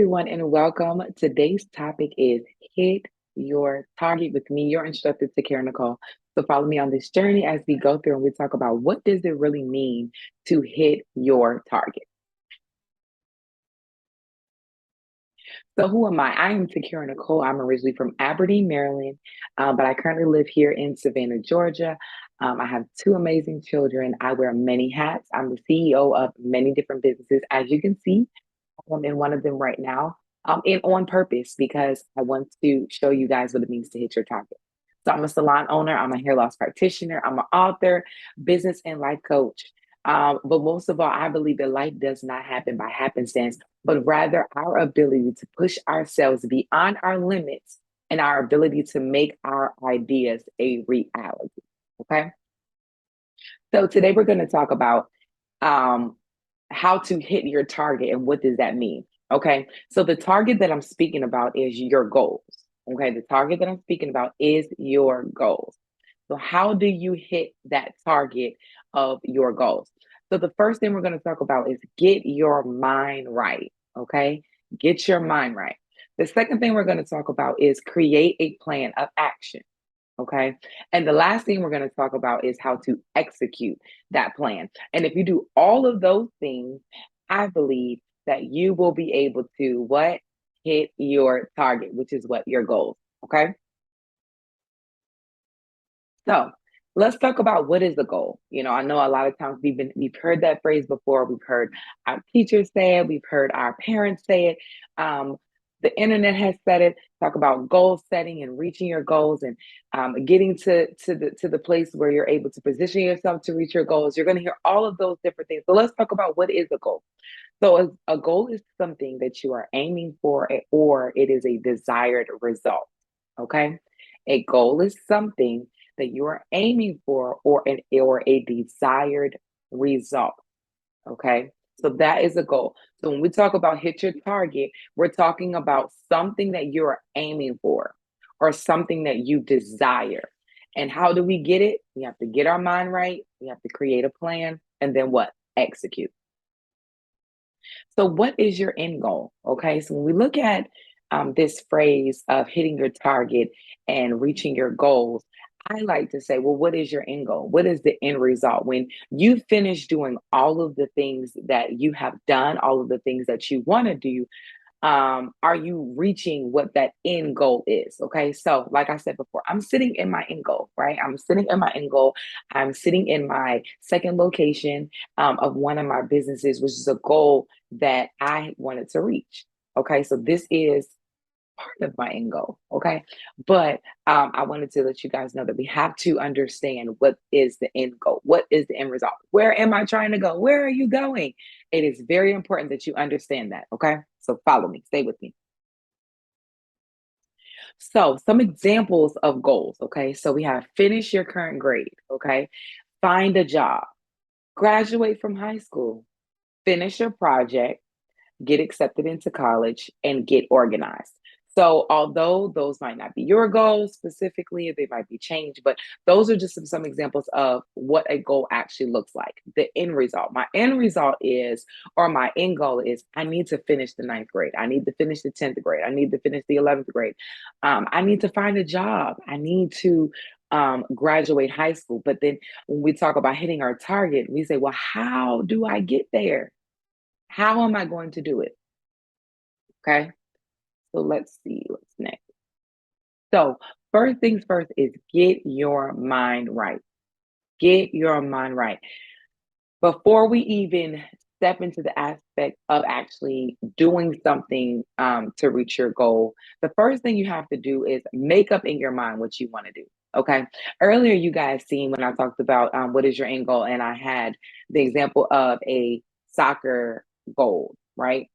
everyone, and welcome. Today's topic is hit your target with me, your instructor, Takara Nicole. So follow me on this journey as we go through and we talk about what does it really mean to hit your target. So who am I? I am Takara Nicole. I'm originally from Aberdeen, Maryland, but I currently live here in Savannah, Georgia. I have two amazing children. I wear many hats. I'm the CEO of many different businesses, as you can see. I'm in one of them right now, and on purpose because I want to show you guys what it means to hit your target. So I'm a salon owner, I'm a hair loss practitioner, I'm an author, business and life coach. But most of all, I believe that life does not happen by happenstance, but rather our ability to push ourselves beyond our limits and our ability to make our ideas a reality. Okay. So today we're going to talk about um, how to hit your target and what does that mean. Okay. So the target that I'm speaking about is your goals. Okay. The target that I'm speaking about is your goals. So, how do you hit that target of your goals? So, the first thing we're going to talk about is get your mind right. Okay. Get your mind right. The second thing we're going to talk about is create a plan of action. Okay. And the last thing we're going to talk about is how to execute that plan. And if you do all of those things, I believe that you will be able to what? Hit your target, which is what your goals. Okay. So let's talk about what is the goal. I know a lot of times we've heard that phrase before. We've heard our teachers say it. We've heard our parents say it. The internet has said it. Talk about goal setting and reaching your goals and getting to the place where you're able to position yourself to reach your goals. You're going to hear all of those different things. So let's talk about what is a goal. So a goal is something that you are aiming for, or it is a desired result. Okay, a goal is something that you are aiming for, or a desired result. Okay, so that is a goal. So when we talk about hit your target, we're talking about something that you're aiming for, or something that you desire. And how do we get it? We have to get our mind right. We have to create a plan, and then what? Execute. So, what is your end goal? Okay, so when we look at this phrase of hitting your target and reaching your goals, I like to say, well, what is your end goal? What is the end result? When you finish doing all of the things that you have done, all of the things that you want to do, are you reaching what that end goal is? Okay, so like I said before, I'm sitting in my end goal, right? I'm sitting in my end goal. I'm sitting in my second location of one of my businesses, which is a goal that I wanted to reach. Okay, so this is part of my end goal. Okay. But I wanted to let you guys know that we have to understand what is the end goal. What is the end result? Where am I trying to go? Where are you going? It is very important that you understand that. Okay. So follow me, stay with me. So, some examples of goals. Okay. So, we have finish your current grade. Okay. Find a job, graduate from high school, finish your project, get accepted into college, and get organized. So, although those might not be your goals specifically, they might be changed, but those are just some examples of what a goal actually looks like. The end result. My end result is, or my end goal is, I need to finish the ninth grade. I need to finish the 10th grade. I need to finish the 11th grade. I need to find a job. I need to graduate high school. But then when we talk about hitting our target, we say, well, how do I get there? How am I going to do it? Okay. So let's see what's next. So, first things first is get your mind right. Get your mind right. Before we even step into the aspect of actually doing something to reach your goal, the first thing you have to do is make up in your mind what you want to do. Okay. Earlier, you guys seen when I talked about what is your end goal, and I had the example of a soccer goal, right?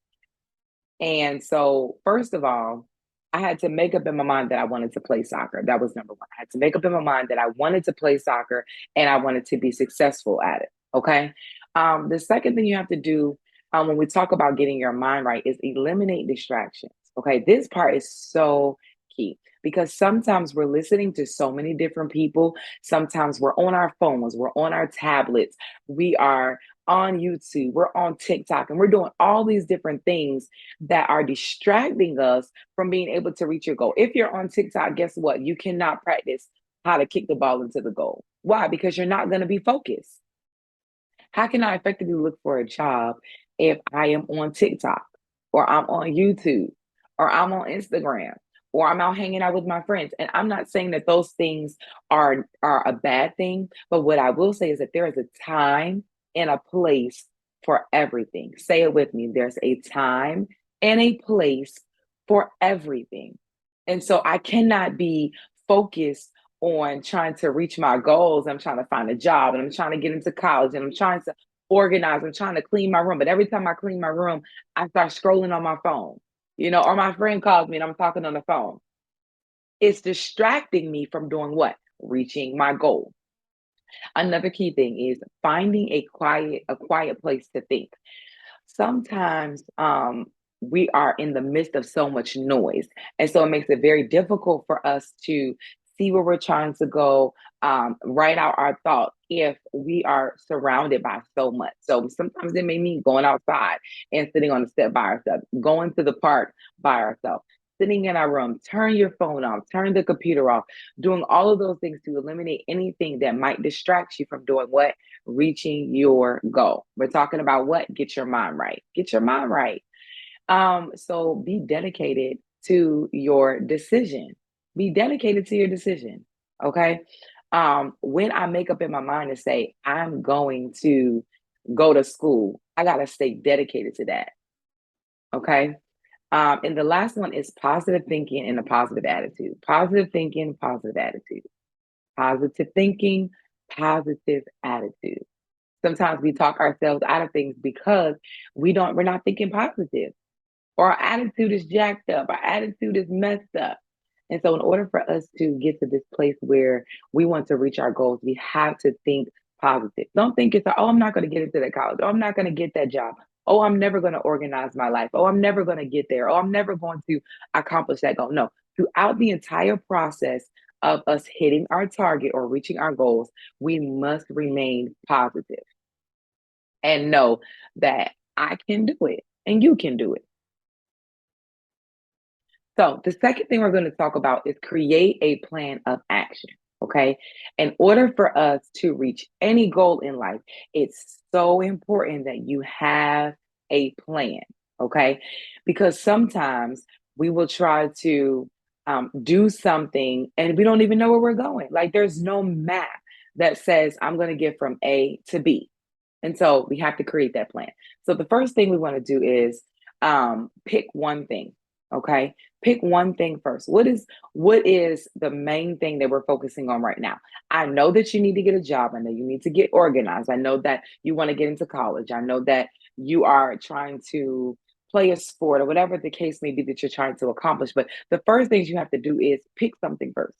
And so, first of all, I had to make up in my mind that I wanted to play soccer. That was number one. I had to make up in my mind that I wanted to play soccer and I wanted to be successful at it. Okay. The second thing you have to do when we talk about getting your mind right is eliminate distractions. Okay. This part is so key because sometimes we're listening to so many different people. Sometimes we're on our phones, we're on our tablets, we are on YouTube, we're on TikTok, and we're doing all these different things that are distracting us from being able to reach your goal. If you're on TikTok, guess what? You cannot practice how to kick the ball into the goal. Why? Because you're not going to be focused. How can I effectively look for a job if I am on TikTok or I'm on YouTube or I'm on Instagram or I'm out hanging out with my friends? And I'm not saying that those things are a bad thing, but what I will say is that there is a time and a place for everything. Say it with me. There's a time and a place for everything. And so I cannot be focused on trying to reach my goals. I'm trying to find a job and I'm trying to get into college and I'm trying to organize. I'm trying to clean my room. But every time I clean my room, I start scrolling on my phone, or my friend calls me and I'm talking on the phone. It's distracting me from doing what? Reaching my goal. Another key thing is finding a quiet place to think. Sometimes we are in the midst of so much noise. And so it makes it very difficult for us to see where we're trying to go, write out our thoughts if we are surrounded by so much. So sometimes it may mean going outside and sitting on the step by ourselves, going to the park by ourselves, sitting in our room, turn your phone off, turn the computer off, doing all of those things to eliminate anything that might distract you from doing what? Reaching your goal. We're talking about what? Get your mind right. Get your mind right. So be dedicated to your decision. Be dedicated to your decision. Okay. When I make up in my mind to say I'm going to go to school, I gotta stay dedicated to that. Okay. And the last one is positive thinking and a positive attitude. Positive thinking, positive attitude. Positive thinking, positive attitude. Sometimes we talk ourselves out of things because we're not thinking positive, or our attitude is jacked up, our attitude is messed up. And so in order for us to get to this place where we want to reach our goals, we have to think positive. Don't think it's, oh, I'm not going to get into that college. Oh, I'm not going to get that job. Oh, I'm never going to organize my life. Oh, I'm never going to get there. Oh, I'm never going to accomplish that goal. No, throughout the entire process of us hitting our target or reaching our goals, we must remain positive and know that I can do it and you can do it. So, the second thing we're going to talk about is create a plan of action. Okay. In order for us to reach any goal in life, it's so important that you have a plan. Okay. Because sometimes we will try to do something and we don't even know where we're going. Like there's no map that says I'm going to get from A to B. And so we have to create that plan. So the first thing we want to do is pick one thing. Okay. Pick one thing first. What is the main thing that we're focusing on right now? I know that you need to get a job. I know you need to get organized. I know that you want to get into college. I know that you are trying to play a sport or whatever the case may be that you're trying to accomplish. But the first things you have to do is pick something first.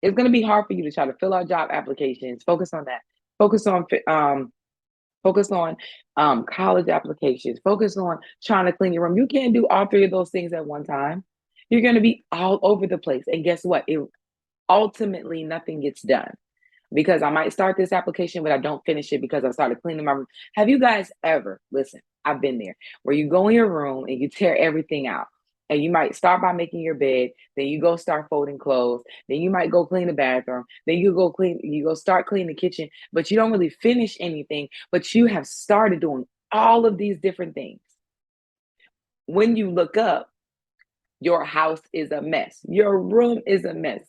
It's going to be hard for you to try to fill out job applications. Focus on that. Focus on Focus on college applications. Focus on trying to clean your room. You can't do all three of those things at one time. You're going to be all over the place. And guess what? Ultimately, nothing gets done because I might start this application, but I don't finish it because I started cleaning my room. Have you guys ever, listen, I've been there, where you go in your room and you tear everything out. And you might start by making your bed, then you go start folding clothes, then you might go clean the bathroom, then you go start cleaning the kitchen, but you don't really finish anything, but you have started doing all of these different things. When you look up, your house is a mess. Your room is a mess.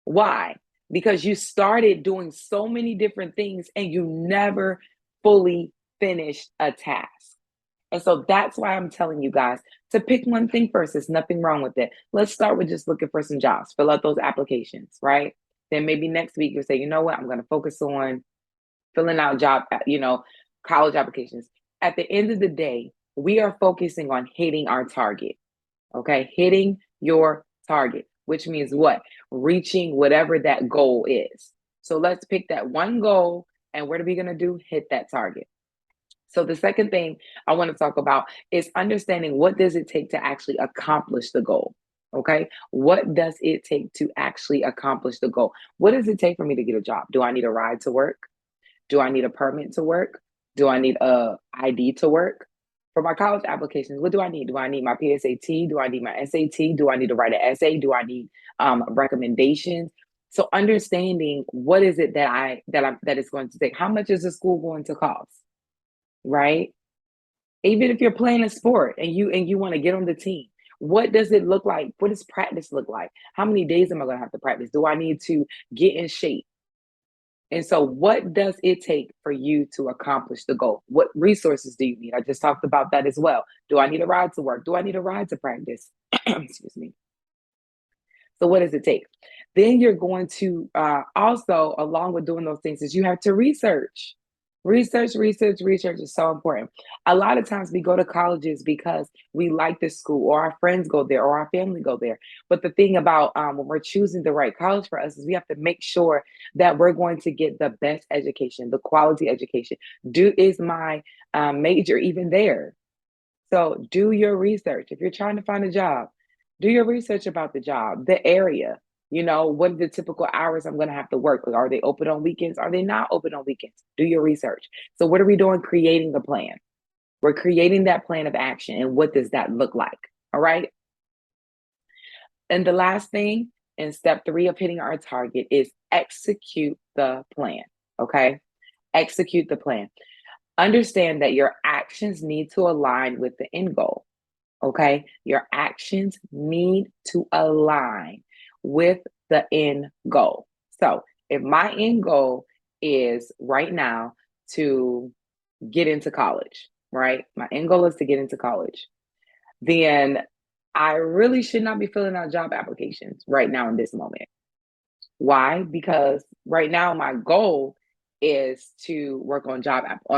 Why? Because you started doing so many different things and you never fully finished a task. And so that's why I'm telling you guys to pick one thing first. There's nothing wrong with it. Let's start with just looking for some jobs, fill out those applications, right? Then maybe next week you'll say, you know what, I'm going to focus on filling out college applications. At the end of the day, we are focusing on hitting our target. Okay. Hitting your target, which means what? Reaching whatever that goal is. So let's pick that one goal. And what are we going to do? Hit that target. So the second thing I want to talk about is understanding what does it take to actually accomplish the goal? Okay? What does it take to actually accomplish the goal? What does it take for me to get a job? Do I need a ride to work? Do I need a permit to work? Do I need a ID to work? For my college applications, what do I need? Do I need my PSAT? Do I need my SAT? Do I need to write an essay? Do I need recommendations? So understanding what is it that it's going to take. How much is the school going to cost? Right? Even if you're playing a sport and you want to get on the team, what does it look like? What does practice look like? How many days am I going to have to practice? Do I need to get in shape? And so, what does it take for you to accomplish the goal? What resources do you need? I just talked about that as well. Do I need a ride to work? Do I need a ride to practice? Excuse me. So, what does it take? Then you're going to also, along with doing those things, is you have to research. Research is so important. A lot of times we go to colleges because we like the school, or our friends go there, or our family go there. But the thing about when we're choosing the right college for us is we have to make sure that we're going to get the best education, the quality education. Is my major even there? So do your research. If you're trying to find a job, do your research about the job, the area. You know, what are the typical hours I'm going to have to work? Are they open on weekends? Are they not open on weekends? Do your research. So, what are we doing? Creating the plan. We're creating that plan of action. And what does that look like? All right. And the last thing in step 3 of hitting our target is execute the plan. Okay. Execute the plan. Understand that your actions need to align with the end goal. Okay. Your actions need to align with the end goal. So if my end goal is right now to get into college, right? My end goal is to get into college. Then I really should not be filling out job applications right now in this moment. Why? Because right now my goal is to work on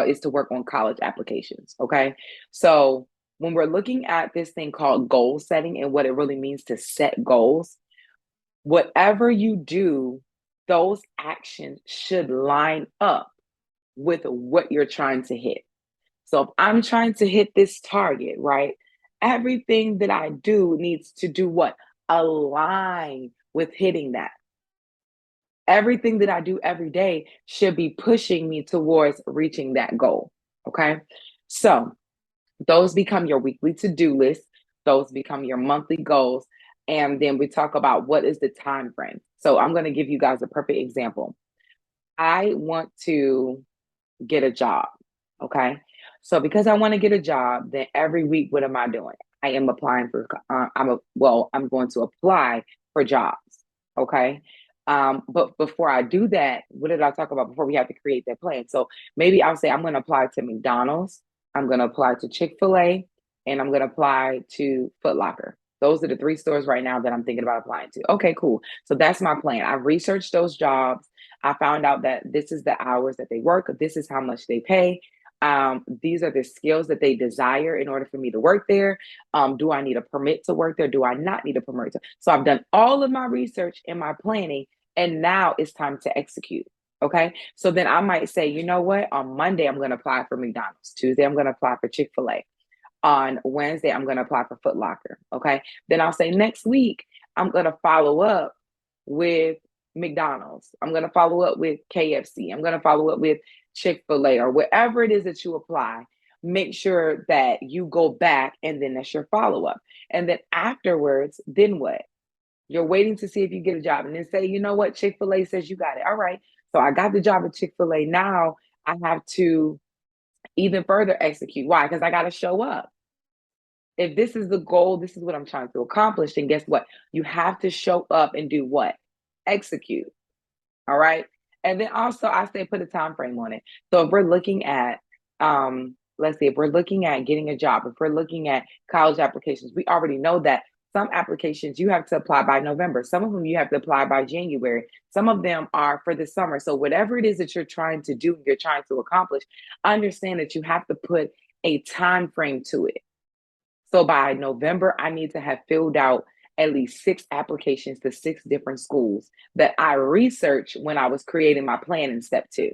is to work on college applications. Okay. So when we're looking at this thing called goal setting and what it really means to set goals, whatever you do, those actions should line up with what you're trying to hit. So if I'm trying to hit this target, right? Everything that I do needs to do what? Align with hitting that. Everything that I do every day should be pushing me towards reaching that goal. Okay. So those become your weekly to-do list. Those become your monthly goals. And then we talk about what is the time frame. So I'm going to give you guys a perfect example. I want to get a job. Okay. So because I want to get a job, then every week, what am I doing? I am applying for, I'm going to apply for jobs. Okay. But before I do that, what did I talk about before we have to create that plan? So maybe I'll say I'm going to apply to McDonald's, I'm going to apply to Chick-fil-A, and I'm going to apply to Foot Locker. Those are the 3 stores right now that I'm thinking about applying to. Okay, cool. So that's my plan. I've researched those jobs. I found out that this is the hours that they work. This is how much they pay. These are the skills that they desire in order for me to work there. Do I need a permit to work there? Do I not need a permit? So I've done all of my research and my planning, and now it's time to execute. Okay. So then I might say, you know what? On Monday, I'm going to apply for McDonald's. Tuesday, I'm going to apply for Chick-fil-A. On Wednesday, I'm going to apply for Foot Locker. Okay. Then I'll say next week, I'm going to follow up with McDonald's. I'm going to follow up with KFC. I'm going to follow up with Chick-fil-A, or whatever it is that you apply. Make sure that you go back, and then that's your follow-up. And then afterwards, then what? You're waiting to see if you get a job, and then say, you know what? Chick-fil-A says you got it. All right. So I got the job at Chick-fil-A. Now I have to even further execute. Why? Because I got to show up. If this is the goal, this is what I'm trying to accomplish, then guess what? You have to show up and do what? Execute. All right. And then also I say put a time frame on it. So if we're looking at let's see, if we're looking at getting a job, if we're looking at college applications, we already know that some applications you have to apply by November. Some of them you have to apply by January. Some of them are for the summer. So whatever it is that you're trying to do, you're trying to accomplish, understand that you have to put a time frame to it. So by November, I need to have filled out at least 6 applications to 6 different schools that I researched when I was creating my plan in step 2.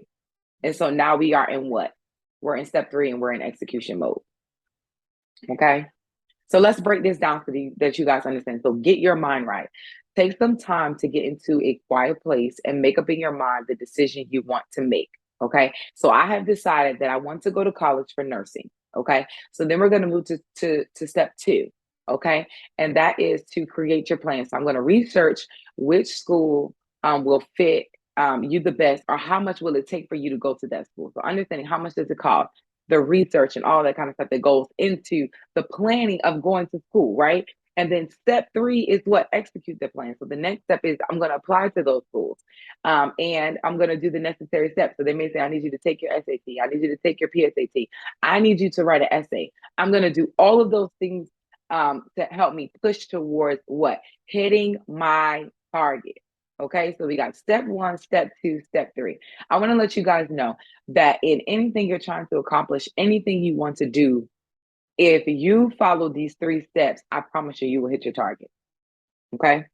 And so now we are in what? We're in step 3 and we're in execution mode. Okay. So let's break this down so that you guys understand. So get your mind right. Take some time to get into a quiet place and make up in your mind the decision you want to make. Okay. So I have decided that I want to go to college for nursing. Okay. So then we're going to move to step two. Okay. And that is to create your plan. So I'm going to research which school will fit you the best, or how much will it take for you to go to that school. So understanding how much does it cost, the research and all that kind of stuff that goes into the planning of going to school, right? And then step three is what? Execute the plan. So the next step is I'm going to apply to those schools, and I'm going to do the necessary steps. So they may say, I need you to take your SAT. I need you to take your PSAT. I need you to write an essay. I'm going to do all of those things to help me push towards what? Hitting my target. Okay, so we got step one, step two, step three. I want to let you guys know that in anything you're trying to accomplish, anything you want to do, if you follow these three steps, I promise you, you will hit your target. Okay.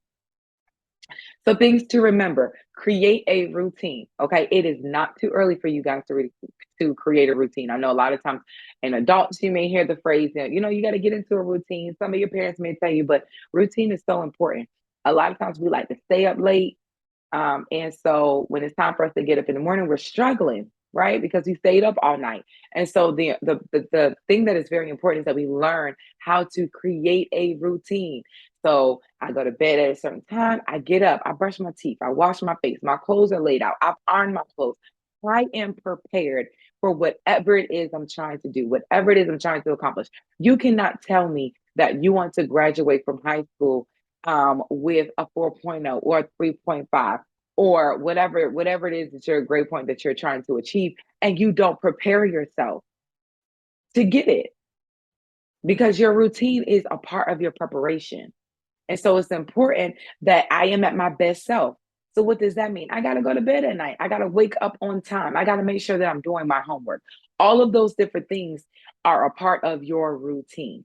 So things to remember, create a routine. Okay. It is not too early for you guys to create a routine. I know a lot of times in adults, you may hear the phrase, you got to get into a routine. Some of your parents may tell you, but routine is so important. A lot of times we like to stay up late. And so when it's time for us to get up in the morning, we're struggling, right? Because we stayed up all night. And so the thing that is very important is that we learn how to create a routine. So I go to bed at a certain time, I get up, I brush my teeth, I wash my face, my clothes are laid out, I've ironed my clothes. I am prepared for whatever it is I'm trying to do, whatever it is I'm trying to accomplish. You cannot tell me that you want to graduate from high school with a 4.0 or a 3.5 or whatever it is that your grade point that you're trying to achieve, and you don't prepare yourself to get it, because your routine is a part of your preparation. And so it's important that I am at my best self. So what does that mean? I got to go to bed at night. I got to wake up on time. I got to make sure that I'm doing my homework. All of those different things are a part of your routine.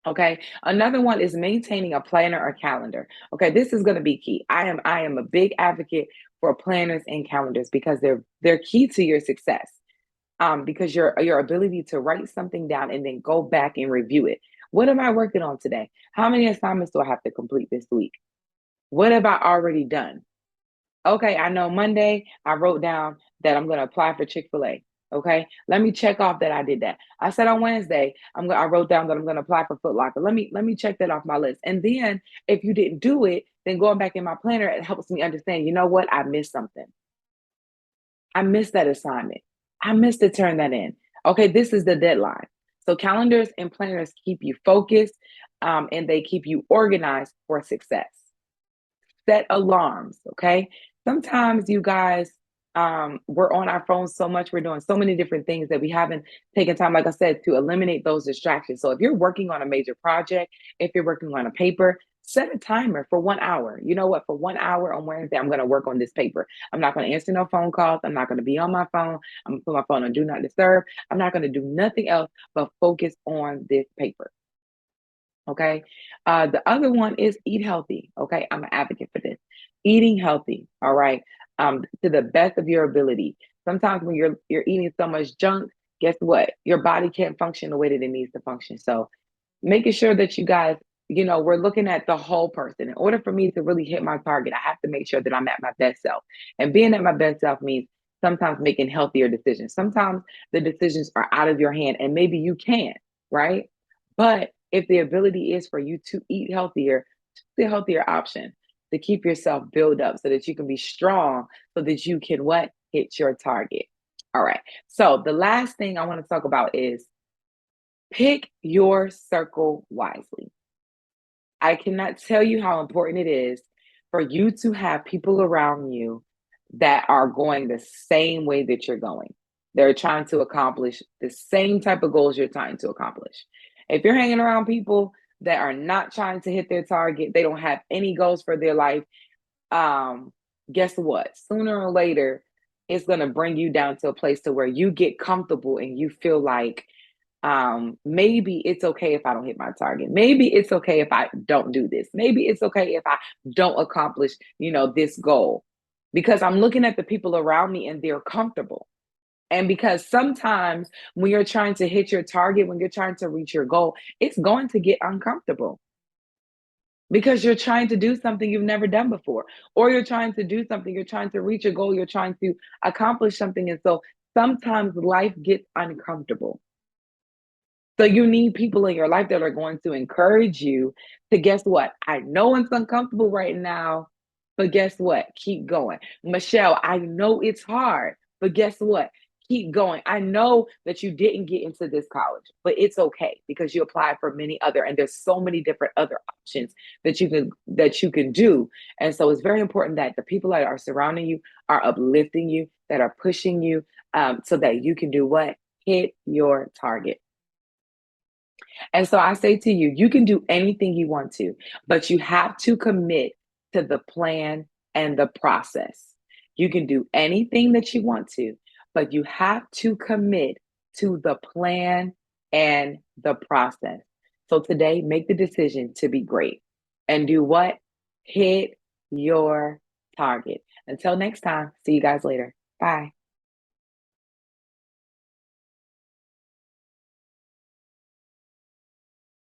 Okay. Another one is maintaining a planner or calendar. Okay. This is going to be key. I am a big advocate for planners and calendars because they're key to your success. Because your ability to write something down and then go back and review it. What am I working on today? How many assignments do I have to complete this week? What have I already done? Okay, I know Monday I wrote down that I'm going to apply for Chick-fil-A. Okay, let me check off that I did that. I said on Wednesday I wrote down that I'm going to apply for Foot Locker. Let me check that off my list. And then if you didn't do it, then going back in my planner, it helps me understand. You know what? I missed something. I missed that assignment. I missed to turn that in. Okay, this is the deadline. So calendars and planners keep you focused, and they keep you organized for success. Set alarms. Okay. Sometimes you guys, we're on our phones so much, we're doing so many different things that we haven't taken time, like I said, to eliminate those distractions. So if you're working on a major project, if you're working on a paper, set a timer for 1 hour. You know what? For 1 hour on Wednesday, I'm going to work on this paper. I'm not going to answer no phone calls. I'm not going to be on my phone. I'm going to put my phone on do not disturb. I'm not going to do nothing else but focus on this paper. Okay. The other one is eat healthy. Okay. I'm an advocate for this. Eating healthy. All right. To the best of your ability. Sometimes when you're eating so much junk, guess what? Your body can't function the way that it needs to function. So making sure that you guys, we're looking at the whole person. In order for me to really hit my target, I have to make sure that I'm at my best self. And being at my best self means sometimes making healthier decisions. Sometimes the decisions are out of your hand and maybe you can't, right? But if the ability is for you to eat healthier, choose the healthier option to keep yourself build up so that you can be strong, so that you can what? Hit your target. All right. So the last thing I want to talk about is pick your circle wisely. I cannot tell you how important it is for you to have people around you that are going the same way that you're going. They're trying to accomplish the same type of goals you're trying to accomplish. If you're hanging around people that are not trying to hit their target, they don't have any goals for their life, um, guess what? Sooner or later, it's going to bring you down to a place to where you get comfortable and you feel like maybe it's okay if I don't hit my target. Maybe it's okay if I don't do this. Maybe it's okay if I don't accomplish, this goal, because I'm looking at the people around me and they're comfortable. And because sometimes when you're trying to hit your target, when you're trying to reach your goal, it's going to get uncomfortable. because you're trying to do something you've never done before, or you're trying to do something, you're trying to reach a goal, you're trying to accomplish something. And so sometimes life gets uncomfortable. So you need people in your life that are going to encourage you to, guess what? I know it's uncomfortable right now, but guess what? Keep going. Michelle, I know it's hard, but guess what? Keep going. I know that you didn't get into this college, but it's okay because you applied for many other, and there's so many different other options that you can do. And so it's very important that the people that are surrounding you are uplifting you, that are pushing you, so that you can do what? Hit your target. And so I say to you, you can do anything you want to, but you have to commit to the plan and the process. You can do anything that you want to, but you have to commit to the plan and the process. So today, make the decision to be great and do what? Hit your target. Until next time, see you guys later. Bye.